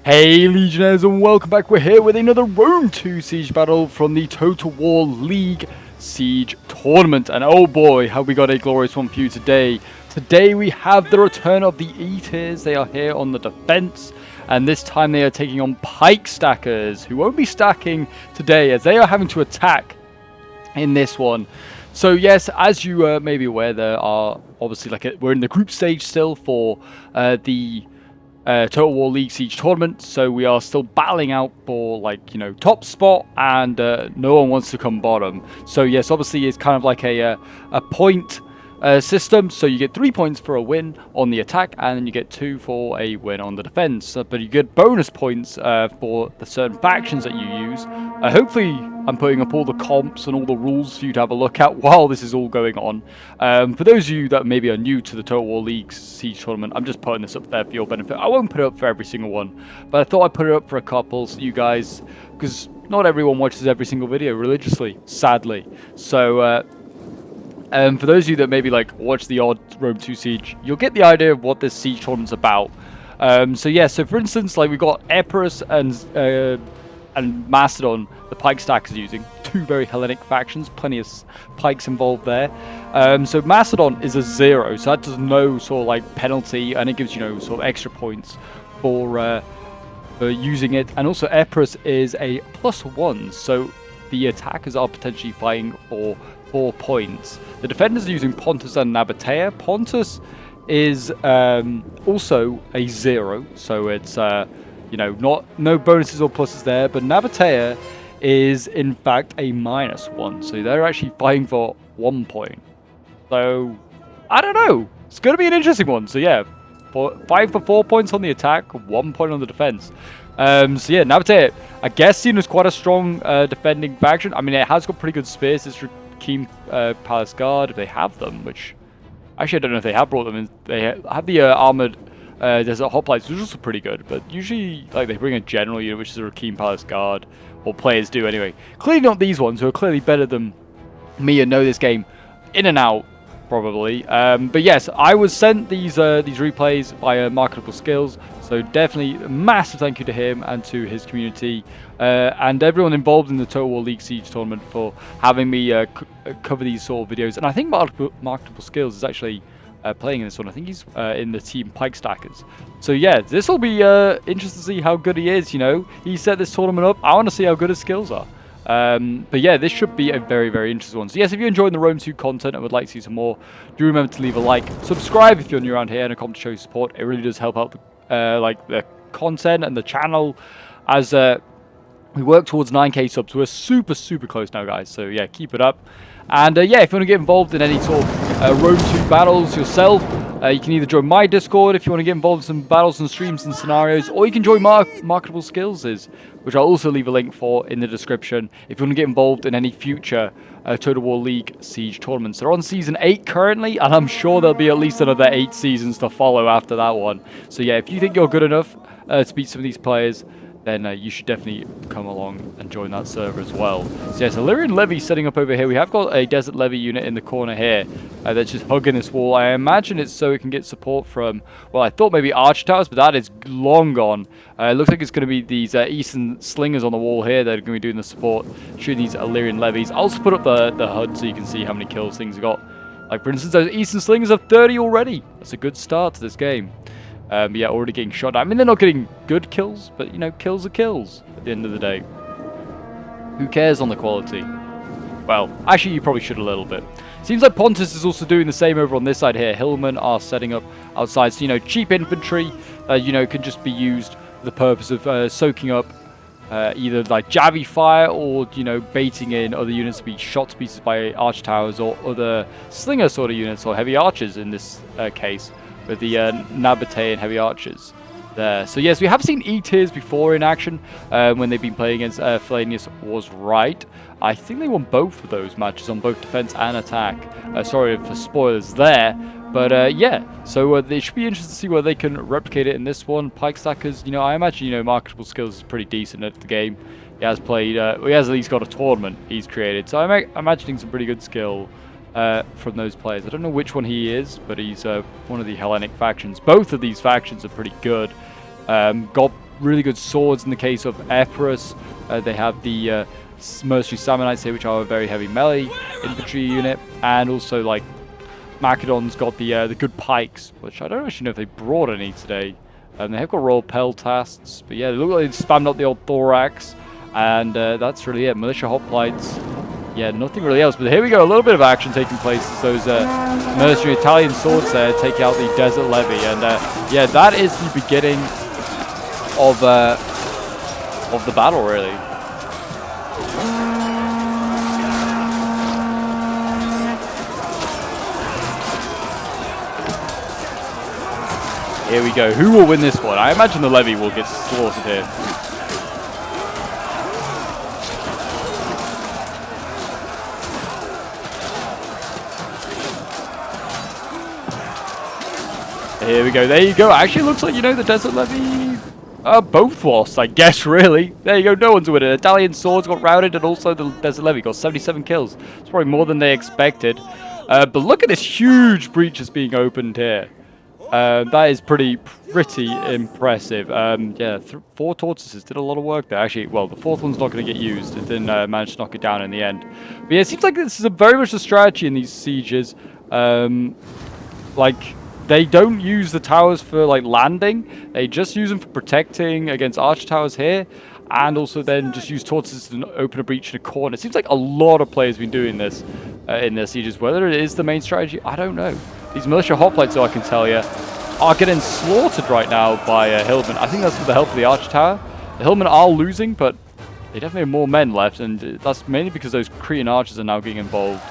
Hey Legionnaires, and welcome back. We're here with another Rome 2 Siege battle from the Total War League Siege Tournament. And oh boy, have we got a glorious one for you today. Today we have the return of the E-tiers. They are here on the defense, and this time they are taking on Pike Stackers, who won't be stacking today as they are having to attack in this one. So yes, as you may be aware, there are obviously we're in the group stage still for the Total War League Siege Tournament, so we are still battling out for top spot, and no one wants to come bottom. So yes, obviously it's kind of like a point system, so you get 3 points for a win on the attack, and then you get 2 for a win on the defense. But you get bonus points for the certain factions that you use. Hopefully I'm putting up all the comps and all the rules for you to have a look at while this is all going on. For those of you that maybe are new to the Total War League Siege Tournament, I'm just putting this up there for your benefit. I won't put it up for every single one, but I thought I'd put it up for a couple so you guys, because not everyone watches every single video religiously, sadly. So for those of you that maybe watch the odd Rome 2 Siege, you'll get the idea of what this Siege Tournament's about. So yeah, so for instance, we've got Epirus and Macedon, the Pike Stackers using. Two very Hellenic factions, plenty of pikes involved there. So Macedon is a 0, so that does no sort of penalty, and it gives you sort of extra points for using it. And also Epirus is a +1, so the attackers are potentially fighting for 4 points. The defenders are using Pontus and Nabatea. Pontus is also a 0, so it's no bonuses or pluses there, but Nabatea is in fact a -1, so they're actually fighting for 1 point. So I don't know, it's going to be an interesting one. So yeah, fighting for 4 points on the attack, 1 point on the defense. So yeah, Nabatea, I guess, seen as quite a strong defending faction. I mean, it has got pretty good spears. It's Rakim Palace Guard, if they have them, which actually I don't know if they have brought them in. They have the armored Desert Hoplites, which is also pretty good, but usually they bring a general unit, which is a Rakim Palace Guard, or players do anyway. Clearly not these ones, who are clearly better than me and know this game in and out, probably. But yes, I was sent these replays by Marketable Skills, so definitely a massive thank you to him and to his community and everyone involved in the Total War League Siege Tournament for having me cover these sort of videos. And I think Marketable Skills is actually playing in this one. I think he's in the team Pike Stackers. So yeah, this will be interesting to see how good he is. He set this tournament up. I want to see how good his skills are. But yeah, this should be a very, very interesting one. So yes, if you're enjoying the Rome 2 content and would like to see some more, do remember to leave a like, subscribe if you're new around here, and a comment to show your support. It really does help out the content and the channel as we work towards 9k subs. We're super, super close now, guys. So yeah, keep it up. And yeah, if you want to get involved in any sort of Rome 2 battles yourself, you can either join my Discord if you want to get involved in some battles and streams and scenarios, or you can join Marketable Skills, which I'll also leave a link for in the description, if you want to get involved in any future Total War League Siege tournaments. They're on Season 8 currently, and I'm sure there'll be at least another 8 seasons to follow after that one. So yeah, if you think you're good enough to beat some of these players, then you should definitely come along and join that server as well. So yes, Illyrian Levy setting up over here. We have got a Desert Levy unit in the corner here that's just hugging this wall. I imagine it's so it can get support from, well, I thought maybe Archer Towers, but that is long gone. It looks like it's going to be these Eastern Slingers on the wall here that are going to be doing the support, shooting these Illyrian Levies. I'll also put up the HUD so you can see how many kills things have got. For instance, those Eastern Slingers have 30 already. That's a good start to this game. But yeah, already getting shot down. I mean, they're not getting good kills, but kills are kills at the end of the day. Who cares on the quality? Well, actually, you probably should a little bit. Seems like Pontus is also doing the same over on this side here. Hillmen are setting up outside, so cheap infantry, can just be used for the purpose of soaking up either Javi fire or baiting in other units to be shot to pieces by archer towers or other slinger sort of units, or heavy archers in this case, with the Nabatea and heavy archers there. So yes, we have seen E-tiers before in action when they've been playing against Fellinius was right. I think they won both of those matches on both defense and attack. Sorry for spoilers there. But yeah, so it should be interesting to see whether they can replicate it in this one. Pike Stackers, I imagine, Marketable Skills is pretty decent at the game. He has played, he has at least got a tournament he's created. So I'm imagining some pretty good skill from those players. I don't know which one he is, but he's one of the Hellenic factions. Both of these factions are pretty good. Got really good swords in the case of Epirus. They have the Mercenary Sammonites here, which are a very heavy melee infantry unit, and also like Macedon's got the good pikes, which I don't actually know if they brought any today. They have got royal peltasts, but yeah, they look like they spammed up the old thorax, and that's really it. Militia hoplites, yeah, nothing really else. But here we go, a little bit of action taking place as those mercenary Italian swords there take out the desert levy, and yeah, that is the beginning of the battle, really. Here we go. Who will win this one? I imagine the levy will get slaughtered here. Here we go. There you go. Actually, looks like, you know, the desert levy both lost, I guess, really. There you go. No one's winning. Italian swords got routed, and also the desert levy got 77 kills. It's probably more than they expected. But look at this huge breach that's being opened here. That is pretty impressive. Yeah, 4 tortoises did a lot of work there. Actually, well, the 4th one's not going to get used. It didn't manage to knock it down in the end. But yeah, it seems like this is very much a strategy in these sieges. Like, they don't use the towers for, like, landing. They just use them for protecting against archer towers here. And also then just use tortoises to open a breach in a corner. It seems like a lot of players have been doing this in their sieges. Whether it is the main strategy, I don't know. These militia hoplites, though, I can tell you, are getting slaughtered right now by Hillmen. I think that's with the help of the archer tower. The Hillmen are losing, but they definitely have more men left, and that's mainly because those Cretan archers are now getting involved.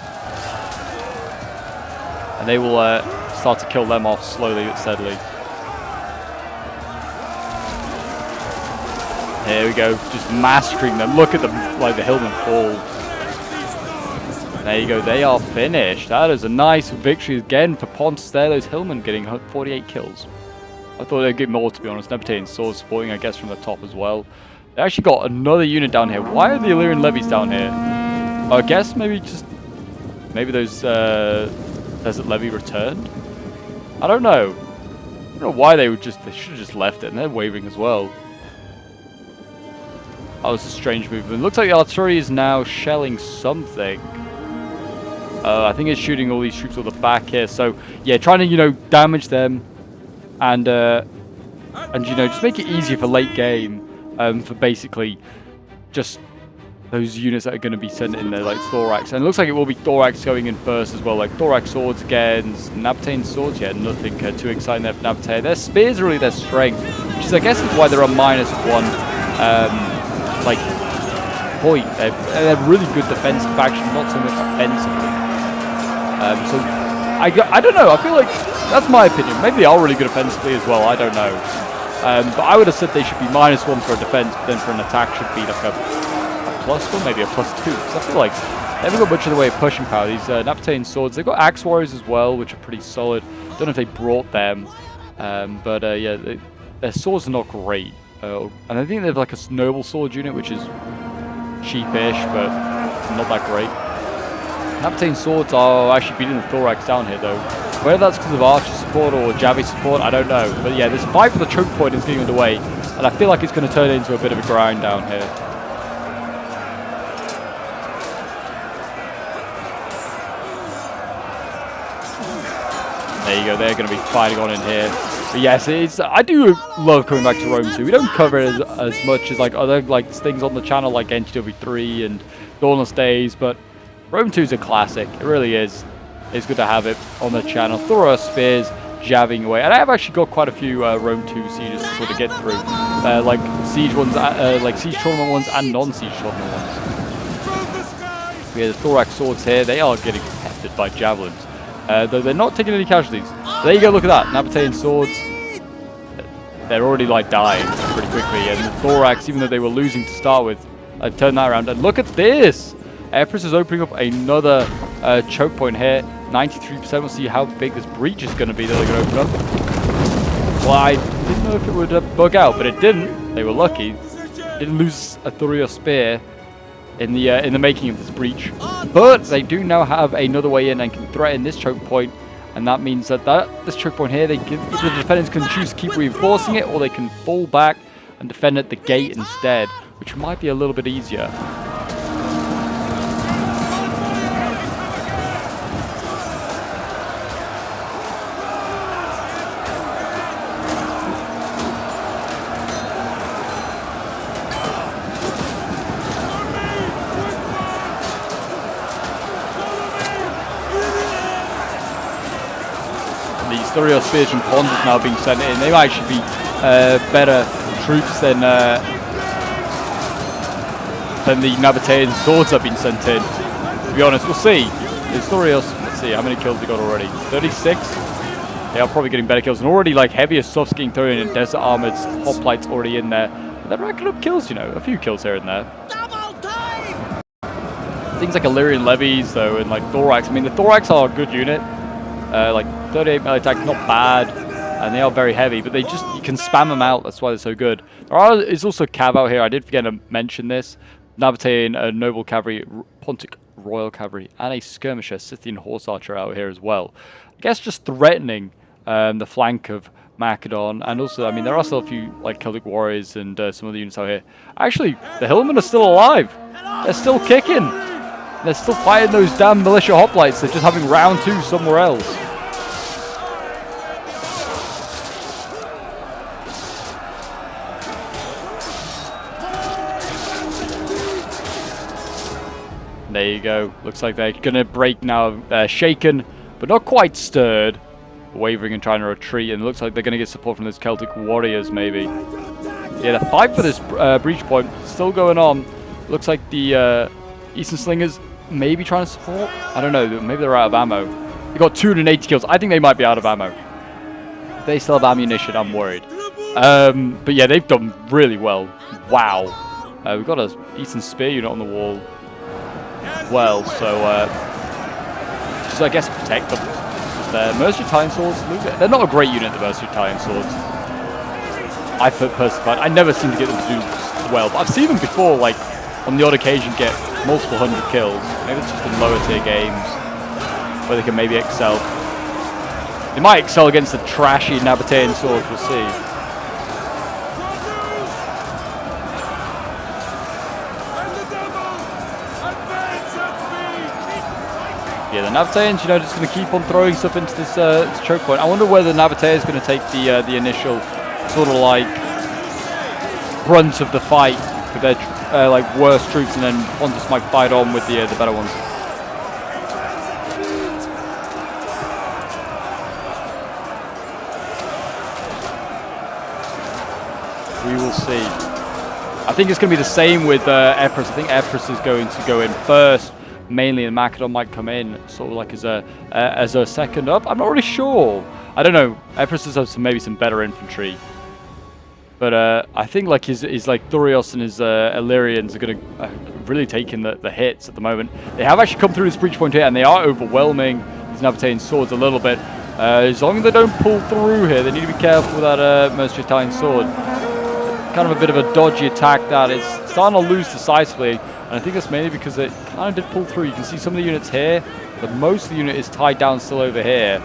And they will start to kill them off slowly but steadily. Here we go, just massacring them. Look at them, like the Hillmen fall. There you go, they are finished. That is a nice victory again for Pontus there. Those Hillmen getting 48 kills. I thought they'd get more, to be honest. Neptune swords supporting, I guess, from the top as well. They actually got another unit down here. Why are the Illyrian levies down here? I guess maybe those desert levy returned? I don't know. I don't know why they should have just left it, and they're waving as well. That was a strange movement. Looks like the artillery is now shelling something. I think it's shooting all these troops on the back here. So yeah, trying to, you know, damage them, and you know, just make it easier for late game, for basically just those units that are going to be sent in there, like thorax. And it looks like it will be thorax going in first as well, like thorax swords again, Nabatean swords. Yeah, nothing too exciting there for Nabatea. Their spears are really their strength, which is, I guess, is why they're a -1 like point. They're really good defensive faction, not so much offensively. So I don't know. I feel like that's my opinion. Maybe they are really good offensively as well. I don't know. But I would have said they should be -1 for a defense, but then for an attack should be like a +1, maybe a +2. Because I feel like they haven't got much of the way of pushing power. These Nabatean swords. They've got axe warriors as well, which are pretty solid. Don't know if they brought them, but yeah, their swords are not great. And I think they have like a noble sword unit, which is cheapish, but not that great. Nabatean swords are actually beating the thorax down here, though. Whether that's because of archer support or Javi support, I don't know. But yeah, this fight for the choke point is getting underway, and I feel like it's going to turn into a bit of a grind down here. There you go, they're going to be fighting on in here. But yes, I do love coming back to Rome 2. We don't cover it as much as like other like things on the channel, like NTW3 and Dawnless Days, but Rome 2 is a classic. It really is. It's good to have it on the channel. Thorough spears jabbing away, and I have actually got quite a few Rome 2 sieges to sort of get through, like siege ones, like siege tournament ones, and non-siege tournament ones. We have the thorax swords here. They are getting hefted by javelins, though they're not taking any casualties. There you go. Look at that, Nabatean swords. They're already like dying pretty quickly, and the thorax, even though they were losing to start with, I've turned that around. And look at this. Epirus is opening up another choke point here. 93%. We'll see how big this breach is going to be that they're going to open up. Well, I didn't know if it would bug out, but it didn't. They were lucky. Didn't lose a Thurio spear in the making of this breach. But they do now have another way in and can threaten this choke point. And that means that this choke point here, either the defenders can choose to keep reinforcing it, or they can fall back and defend at the gate instead, which might be a little bit easier. These Thurios spears from Pontus now being sent in. They might actually be better troops than the Nabatean swords have been sent in. To be honest, we'll see. There's Thurios. Let's see how many kills they got already. 36. They are probably getting better kills, and already like heavier stuff's getting thrown in. Desert Armored's hoplites already in there. But they're racking up kills, you know, a few kills here and there. Things like Illyrian levies though, and like Thorax. I mean, the Thorax are a good unit. Like 38 melee attack, not bad, and they are very heavy, but they just, you can spam them out, that's why they're so good. There is also Cav out here, I did forget to mention this. Nabatean Noble Cavalry, Pontic Royal Cavalry, and a Skirmisher, Scythian Horse Archer out here as well. I guess just threatening the flank of Macedon, and also, I mean, there are still a few like Celtic Warriors and some other units out here. Actually, the Hillmen are still alive. They're still kicking. They're still fighting those damn militia hoplites. They're just having round 2 somewhere else. There you go. Looks like they're going to break now. Shaken, but not quite stirred. Wavering and trying to retreat. And it looks like they're going to get support from those Celtic warriors, maybe. Yeah, the fight for this breach point still going on. Looks like the Eastern Slingers maybe trying to support. I don't know. Maybe they're out of ammo. They got 280 kills. I think they might be out of ammo. If they still have ammunition, I'm worried. But yeah, they've done really well. Wow. We've got an Eastern Spear unit on the wall. Well, so just I guess protect them. The Mercenary Italian Swords, they're not a great unit, the Mercenary Italian Swords. I personally find I never seem to get them to do well, but I've seen them before, like on the odd occasion, get multiple hundred kills. Maybe it's just in lower tier games where they can maybe excel. They might excel against the trashy Nabatean Swords. We'll see. Yeah, the Nabateans, you know, just going to keep on throwing stuff into this choke point. I wonder whether the Nabatean is going to take the initial sort of like brunt of the fight with their like worst troops, and then Pontus might fight on with the better ones. We will see. I think it's going to be the same with Epirus. I think Epirus is going to go in first. Mainly, and Macedon might come in sort of like as a second up. I'm not really sure. I don't know. Epirus has maybe some better infantry, but I think like his like Thurios and his Illyrians are going to really taking the hits at the moment. They have actually come through this breach point here, and they are overwhelming these Nabatean swords a little bit. As long as they don't pull through here, they need to be careful with that Mercenary Italian sword. Kind of a bit of a dodgy attack that is starting to lose decisively. And I think that's mainly because it kind of did pull through. You can see some of the units here, but most of the unit is tied down still over here.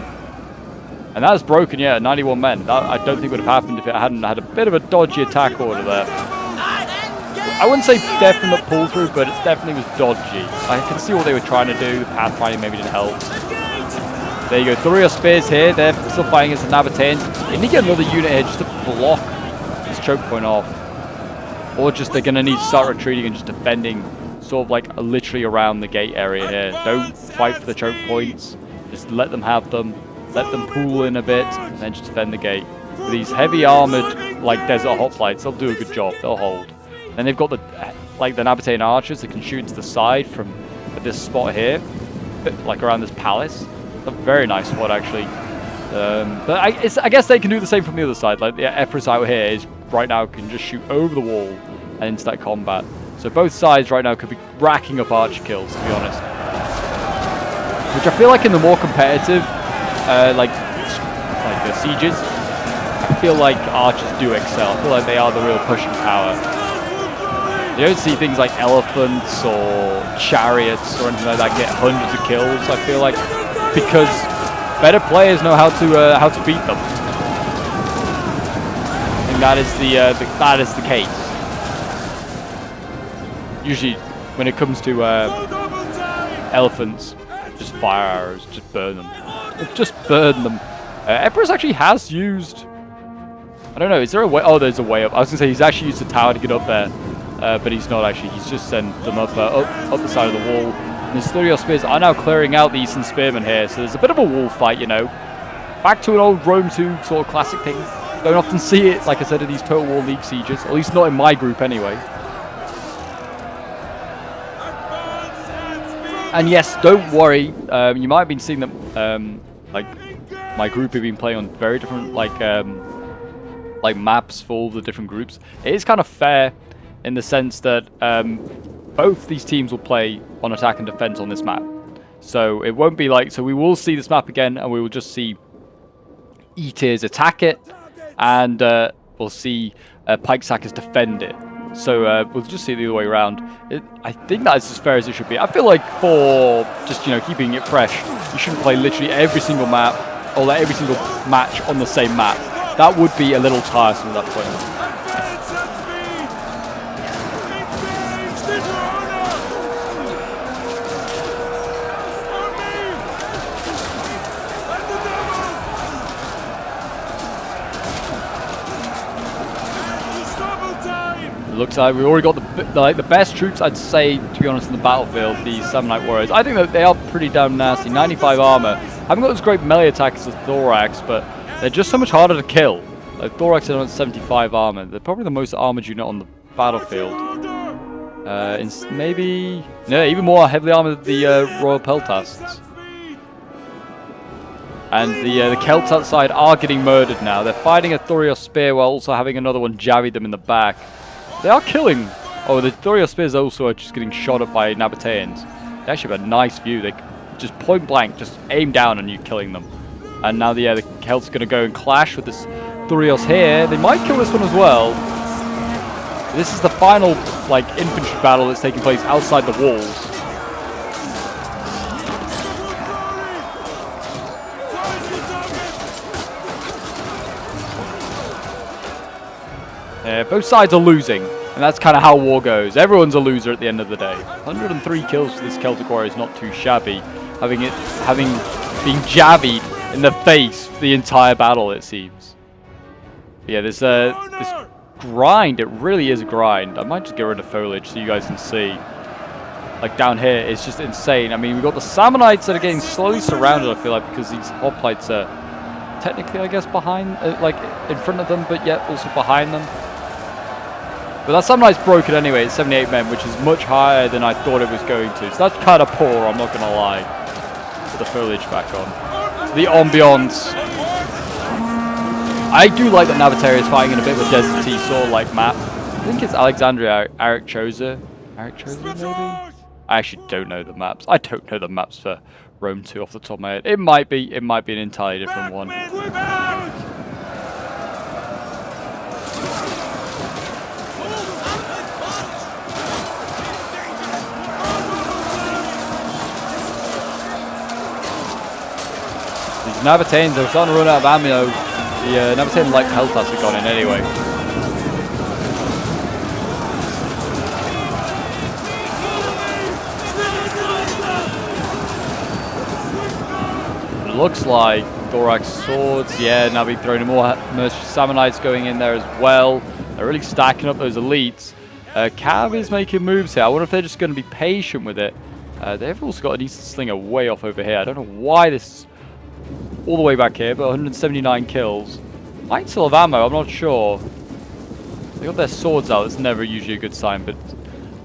And that is broken, yeah, 91 men. That I don't think would have happened if it hadn't had a bit of a dodgy attack order there. I wouldn't say definite pull through, but it definitely was dodgy. I can see what they were trying to do. The pathfinding maybe didn't help. There you go, Thurios spears here. They're still fighting against the Nabateans. They need to get another unit here just to block this choke point off. Or just they're going to need to start retreating and just defending sort of like literally around the gate area here. Don't fight for the choke points. Just let them have them. Let them pool in a bit and then just defend the gate. With these heavy armored like desert hoplites, they'll do a good job. They'll hold. Then they've got the Nabatean archers that can shoot to the side from this spot here. Like around this palace. A very nice spot actually. But I guess they can do the same from the other side. Like the Epirus out here is right now can just shoot over the wall and into that combat. So both sides right now could be racking up archer kills, to be honest. Which I feel like in the more competitive, like the sieges, I feel like archers do excel. I feel like they are the real pushing power. You don't see things like elephants or chariots or anything like that get hundreds of kills. I feel like because better players know how to beat them. I think that is the case. Usually, when it comes to elephants, just fire arrows, just burn them. Just burn them. Empress actually has used... I don't know, is there a way... Oh, there's a way up. I was going to say, he's actually used the tower to get up there. But he's not actually. He's just sent them up the side of the wall. And the Thurios Spears are now clearing out the Eastern Spearmen here. So there's a bit of a wall fight, you know. Back to an old Rome 2 sort of classic thing. Don't often see it, like I said, in these Total War League sieges. At least not in my group, anyway. And yes, don't worry. You might have been seeing them, like my group have been playing on very different, like maps for all the different groups. It is kind of fair in the sense that both these teams will play on attack and defense on this map. So it won't be like, so we will see this map again, and we will just see E-tiers attack it, and we'll see Pike Sackers defend it. So we'll just see it the other way around. I think that is as fair as it should be. I feel like for just, you know, keeping it fresh, you shouldn't play literally every single map, or like every single match on the same map. That would be a little tiresome at that point. It looks like we've already got the best troops, I'd say, to be honest, in the battlefield, these Samnite Warriors. I think that they are pretty damn nasty. 95 armor. Haven't got those great melee attacks as Thorax, but they're just so much harder to kill. Like Thorax is on 75 armor. They're probably the most armored unit on the battlefield. Maybe... No, even more heavily armored than the Royal Peltasts. And the Celts outside are getting murdered now. They're fighting a Thurios Spear while also having another one jabby them in the back. They are killing... Oh, the Thurios Spears also are just getting shot at by Nabateans. They actually have a nice view. They just point blank, just aim down and you killing them. And now the Celts are going to go and clash with this Thurios here. They might kill this one as well. This is the final, like, infantry battle that's taking place outside the walls. Both sides are losing, and that's kind of how war goes. Everyone's a loser at the end of the day. 103 kills for this Celtic warrior is not too shabby, having been jabbied in the face for the entire battle, it seems. Yeah, there's this grind. It really is a grind. I might just get rid of foliage so you guys can see. Like down here, it's just insane. I mean, we've got the Sammonites that are getting slowly surrounded, I feel like, because these hoplites are technically, I guess, behind, like in front of them, but yet also behind them. But that Sammonite's broken anyway. It's 78 men, which is much higher than I thought it was going to. So that's kind of poor, I'm not going to lie. Put the foliage back on. The ambiance. I do like that Nabateria is fighting in a bit of a deserty sort of like map. I think it's Alexandria Arikchosa. Arikchosa maybe? I actually don't know the maps. I don't know the maps for Rome 2 off the top of my head. It might be an entirely different one. These Nabateans are starting to run out of ammo. The Nabatean light Peltas have gone in anyway. It looks like Thorax swords, yeah, now we're throwing more mercenary Sammonites going in there as well. They're really stacking up those elites. Cav is making moves here. I wonder if they're just going to be patient with it. They've also got an Eastern Slinger way off over here. I don't know why this is all the way back here, but 179 kills. Might still have ammo, I'm not sure. They got their swords out, that's never usually a good sign, but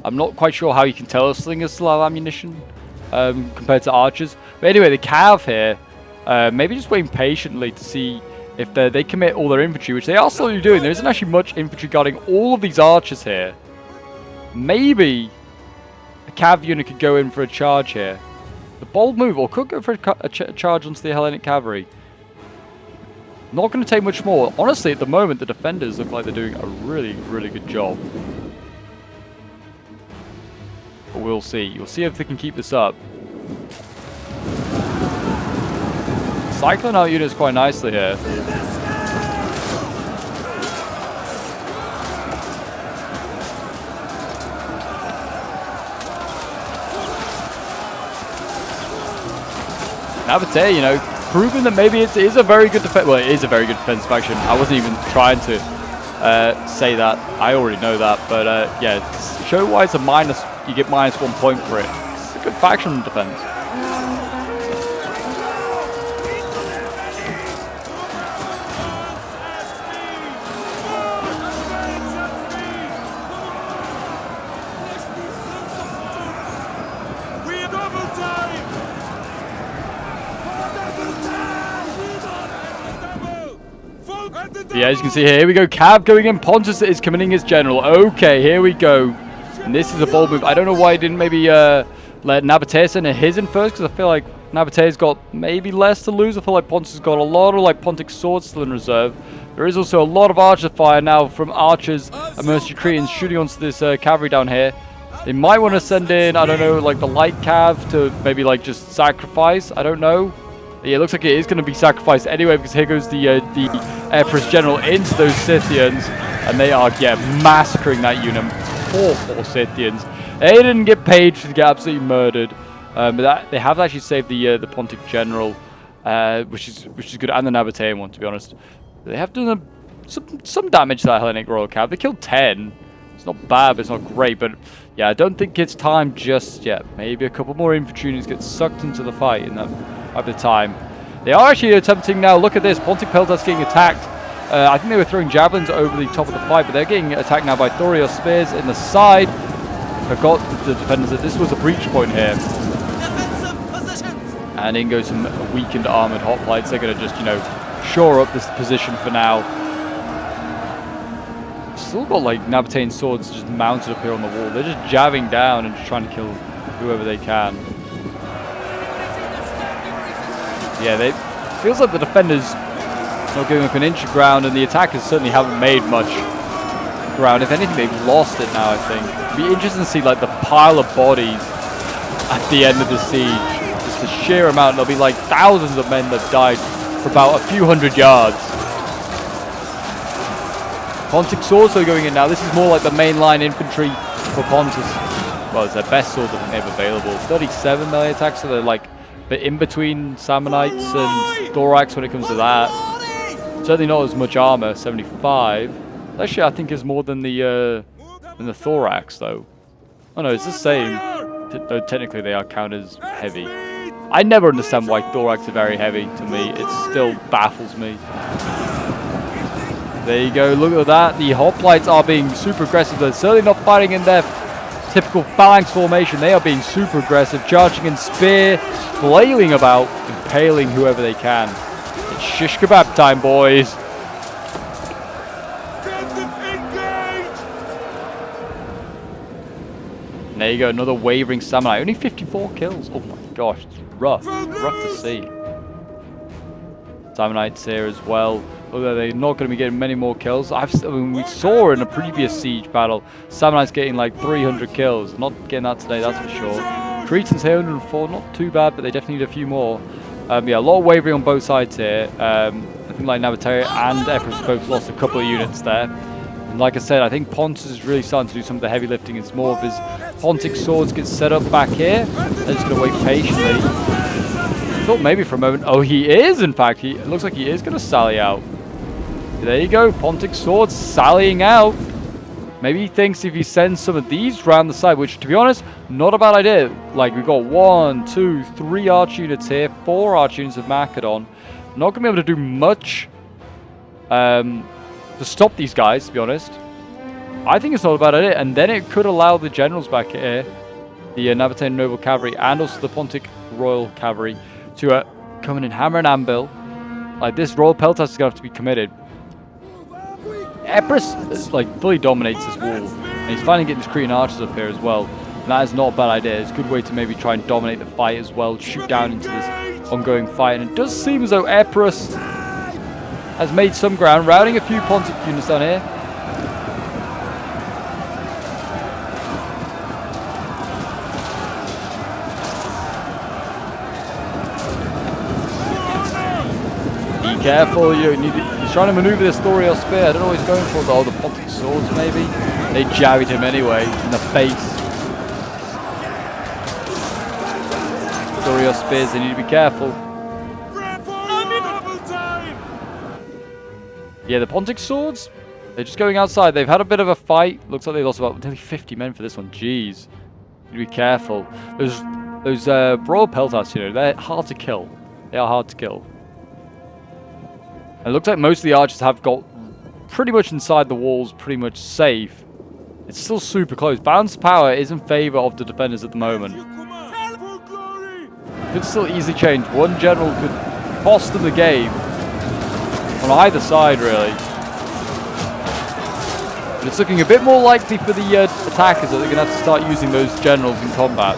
I'm not quite sure how you can tell a Slingers still have ammunition compared to archers. But anyway, the Cav here, maybe just waiting patiently to see if they commit all their infantry, which they are slowly doing. There isn't actually much infantry guarding all of these archers here. Maybe a Cav unit could go in for a charge here. The bold move, or could go for a charge onto the Hellenic cavalry. Not going to take much more. Honestly, at the moment, the defenders look like they're doing a really, really good job. But we'll see. We'll see if they can keep this up. Cycling out units quite nicely here. Navate, you know, proving that maybe it is a very good defense. Well, it is a very good defensive faction. I wasn't even trying to say that. I already know that. But yeah, show-wise, you get -1 point for it. It's a good faction defense. Yeah, as you can see here we go. Cav going in. Pontus is committing his general. Okay, here we go. And this is a bold move. I don't know why he didn't maybe let Nabate send his in first, because I feel like Nabate's got maybe less to lose. I feel like Pontus has got a lot of like Pontic swords still in reserve. There is also a lot of archer fire now from archers and mercenary Cretans shooting onto this cavalry down here. They might want to send in, I don't know, like the light cav to maybe like just sacrifice. I don't know. Yeah, it looks like it is going to be sacrificed anyway, because here goes the Empress General into those Scythians, and they are, yeah, massacring that unit. Poor Scythians. They didn't get paid to get absolutely murdered, but they have actually saved the Pontic General, which is good, and the Nabatean one, to be honest. They have done some damage to that Hellenic Royal Cav. They killed 10. It's not bad, but it's not great. But yeah, I don't think it's time just yet. Maybe a couple more infantry units get sucked into the fight in that at the time. They are actually attempting now. Look at this. Pontic Peltas getting attacked. I think they were throwing javelins over the top of the fight, but they're getting attacked now by Thorios spears in the side. Forgot the defenders that this was a breach point here. And in goes some weakened armored hoplites. They're going to just, you know, shore up this position for now. Still got like Nabatean swords just mounted up here on the wall. They're just jabbing down and just trying to kill whoever they can. Yeah, it feels like the defenders not giving up an inch of ground, and the attackers certainly haven't made much ground. If anything, they've lost it now, I think. It'd be interesting to see like the pile of bodies at the end of the siege. Just the sheer amount. There'll be like thousands of men that died for about a few hundred yards. Pontic swords are going in now. This is more like the mainline infantry for Pontus. Well, it's their best swords I think they have available. 37 melee attacks, so they're like but in between Sammonites and Thorax when it comes to that. Certainly not as much armor, 75. Actually, I think is more than the Thorax, though. Oh no, it's the same. Though technically they are counted as heavy. I never understand why Thorax are very heavy to me. It still baffles me. There you go, look at that. The hoplites are being super aggressive. They're certainly not fighting in their typical phalanx formation. They are being super aggressive, charging in spear, flailing about, impaling whoever they can. It's shish kebab time, boys. And there you go, another wavering samurai. Only 54 kills. Oh my gosh, it's rough. Rough to see. Sammonites here as well. Although they're not going to be getting many more kills. I mean, we saw in a previous siege battle, Sammonites getting like 300 kills. Not getting that today, that's for sure. Cretans here, 104, not too bad, but they definitely need a few more. Yeah, a lot of wavering on both sides here. I think like Navataria and Epirus both lost a couple of units there. And like I said, I think Pontus is really starting to do some of the heavy lifting. It's more of his Pontic swords get set up back here. They're just going to wait patiently. I thought maybe for a moment, oh, he is, in fact. It looks like he is going to sally out. There you go, Pontic swords sallying out. Maybe he thinks if he sends some of these round the side, which, to be honest, not a bad idea. Like, we've got 1, 2, 3 arch units here, 4 arch units of Macedon. Not going to be able to do much to stop these guys, to be honest. I think it's not a bad idea. And then it could allow the generals back here, the Nabatean Noble Cavalry, and also the Pontic Royal Cavalry, to come in and hammer and anvil. Like, this Royal Peltas is going to have to be committed. Epirus like fully dominates this wall, and he's finally getting his Cretan archers up here as well. And that is not a bad idea. It's a good way to maybe try and dominate the fight as well, shoot down into this ongoing fight. And it does seem as though Epirus has made some ground, routing a few Pontic units down here. Be careful, he's trying to maneuver this Thorios spear. I don't know what he's going for though. The Pontic swords maybe. They jabbed him anyway in the face. Thorios spears, they need to be careful. Yeah, the Pontic swords, they're just going outside. They've had a bit of a fight. Looks like they lost about nearly 50 men for this one. Jeez. You be careful. Those broad peltas, you know, they're hard to kill. They are hard to kill. And it looks like most of the archers have got pretty much inside the walls, pretty much safe. It's still super close. Balance of power is in favor of the defenders at the moment. Could still easily change. One general could cost them the game. On either side, really. But it's looking a bit more likely for the attackers that they're going to have to start using those generals in combat.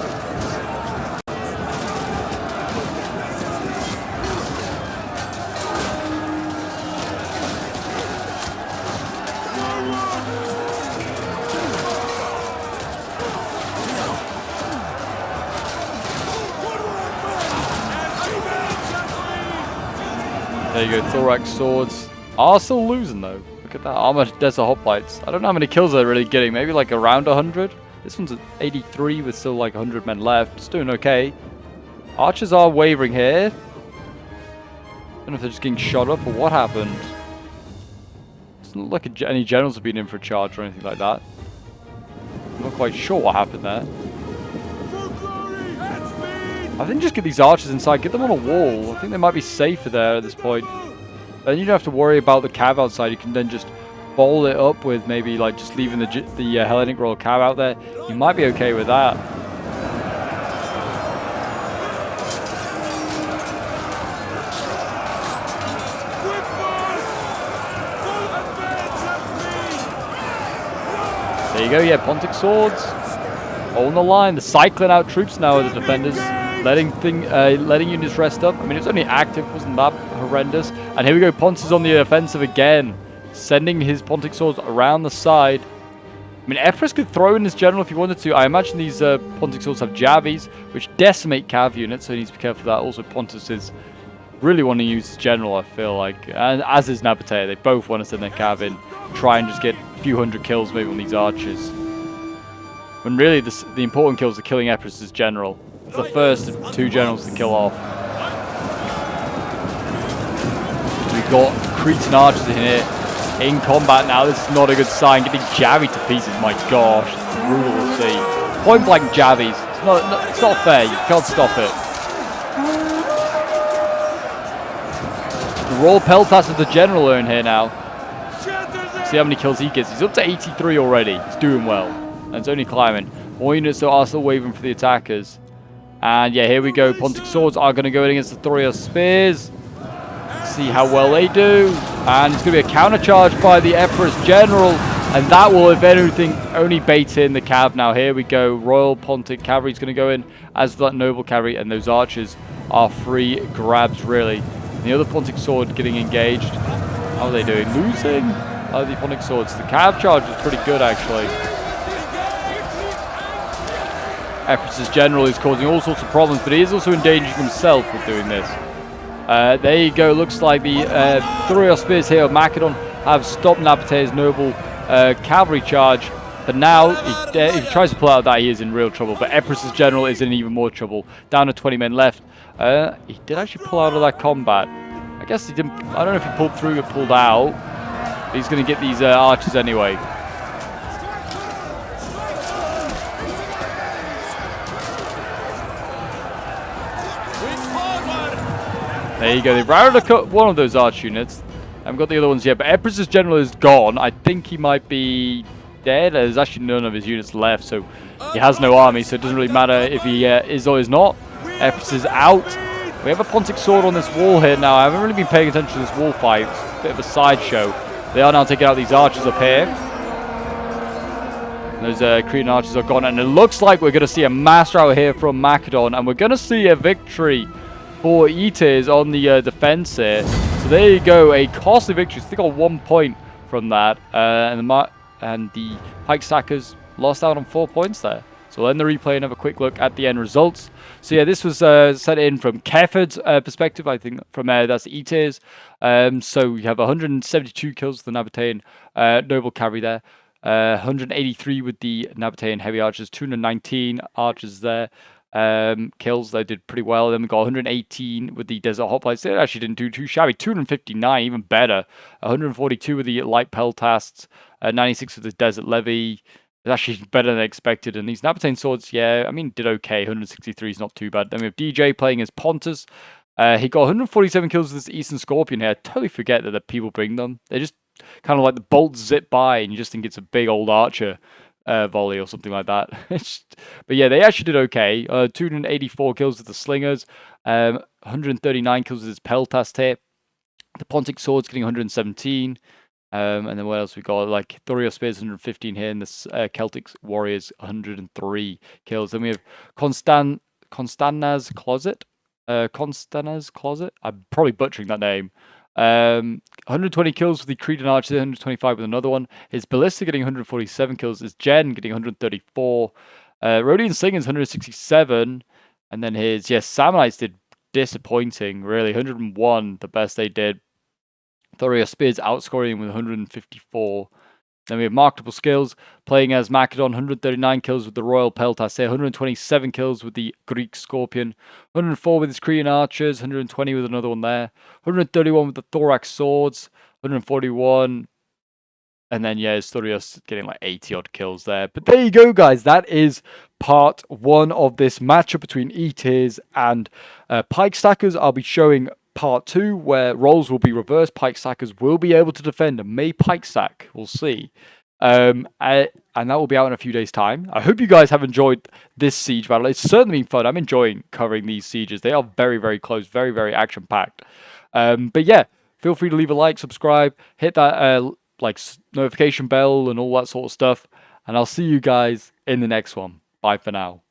There you go, thorax swords are still losing though. Look at that, armored desert hoplites. I don't know how many kills they're really getting, maybe like around 100. This one's at 83 with still like 100 men left. It's doing okay. Archers are wavering here. I don't know if they're just getting shot up or what happened. Doesn't look like any generals have been in for a charge or anything like that. I'm not quite sure what happened there. I think just get these archers inside, get them on a wall. I think they might be safer there at this point. Then you don't have to worry about the cav outside. You can then just bowl it up with maybe like just leaving the Hellenic Royal Cav out there. You might be okay with that. There you go, yeah, Pontic swords on the line. The cycling out troops now are the defenders. Letting units rest up. I mean, it's only active, wasn't that horrendous? And here we go, Ponce is on the offensive again, sending his Pontic swords around the side. I mean, Epirus could throw in his general if he wanted to. I imagine these Pontic swords have javies, which decimate cav units, so he needs to be careful of that. Also, Pontus is really wanting to use his general, I feel like. And as is Nabatea, they both want to send their cav in, try and just get a few hundred kills maybe on these archers. When really the important kills are killing Epirus' general. It's the first of two generals to kill off. We've got Cretan archers in here in combat now. This is not a good sign. Getting javied to pieces, my gosh. It's brutal to see. Point blank javies. It's not fair. You can't stop it. The Royal Peltas of the general are in here now. See how many kills he gets. He's up to 83 already. He's doing well. And it's only climbing. More units are still waving for the attackers. And yeah, here we go. Pontic swords are going to go in against the Thoria spears. See how well they do. And it's going to be a counter charge by the Epirus general. And that will, if anything, only bait in the cav. Now here we go. Royal Pontic cavalry is going to go in as that noble cavalry. And those archers are free grabs, really. And the other Pontic sword getting engaged. How are they doing? Losing? The Pontic swords. The cav charge was pretty good, actually. Epirus' general is causing all sorts of problems, but he is also endangering himself with doing this. There you go. Looks like the Thoria spears here of Macedon have stopped Nabatea's noble cavalry charge. But now, if he tries to pull out of that, he is in real trouble. But Epirus' general is in even more trouble. Down to 20 men left. He did actually pull out of that combat. I guess he didn't. I don't know if he pulled through or pulled out. But he's going to get these archers anyway. There you go. They've routed one of those arch units. I haven't got the other ones yet, but Epirus' general is gone. I think he might be dead. There's actually none of his units left, so he has no army, so it doesn't really matter if he is or is not. Epirus is out. We have a Pontic sword on this wall here now. I haven't really been paying attention to this wall fight. It's a bit of a sideshow. They are now taking out these archers up here. And those Cretan archers are gone, and it looks like we're going to see a master out here from Macedon, and we're going to see a victory for Etes on the defense here. So there you go, a costly victory. So they got 1 point from that, and the Pike Stackers lost out on 4 points there. So we'll end the replay and have a quick look at the end results. So yeah, this was set in from Keferd's perspective. I think from that's Etes. So we have 172 kills with the Nabatean noble cavalry there. 183 with the Nabatean heavy archers, 219 archers there. kills. They did pretty well. Then we got 118 with the Desert Hoplites. They actually didn't do too shabby. 259, even better. 142 with the Light Peltasts. 96 with the Desert Levy. It's actually better than expected. And these Napatane Swords, yeah, I mean, did okay. 163 is not too bad. Then we have DJ playing as Pontus. He got 147 kills with this Eastern Scorpion here. I totally forget that the people bring them. They just kind of like the bolts zip by and you just think it's a big old archer volley or something like that. But yeah, they actually did okay. 284 kills with the Slingers. 139 kills with his Peltast here. The Pontic Swords getting 117. And then what else we got? Like Thorio Spears 115 here, and the Celtic Warriors 103 kills. Then we have Constanna's Closet. Constanna's Closet. I'm probably butchering that name. 120 kills with the Creed and Archer, 125 with another one. His Ballista getting 147 kills. His Jen getting 134. Rhodian Slingers 167. And then his, Sammonites did disappointing, really. 101, the best they did. Thorio Spears outscoring him with 154. Then we have Marketable Skills, playing as Macedon, 139 kills with the Royal Peltas, 127 kills with the Greek Scorpion, 104 with his Cretan Archers, 120 with another one there, 131 with the Thorax Swords, 141, and then, Storios getting like 80 odd kills there. But there you go, guys. That is part one of this matchup between E-Tiers and Pike Stackers. I'll be showing part two, where roles will be reversed. Pike Stackers will be able to defend and may Pike Stack. We'll see. And that will be out in a few days' time. I hope you guys have enjoyed this siege battle. It's certainly been fun. I'm enjoying covering these sieges. They are very, very close, very, very action-packed. But yeah, feel free to leave a like, subscribe, hit that notification bell and all that sort of stuff. And I'll see you guys in the next one. Bye for now.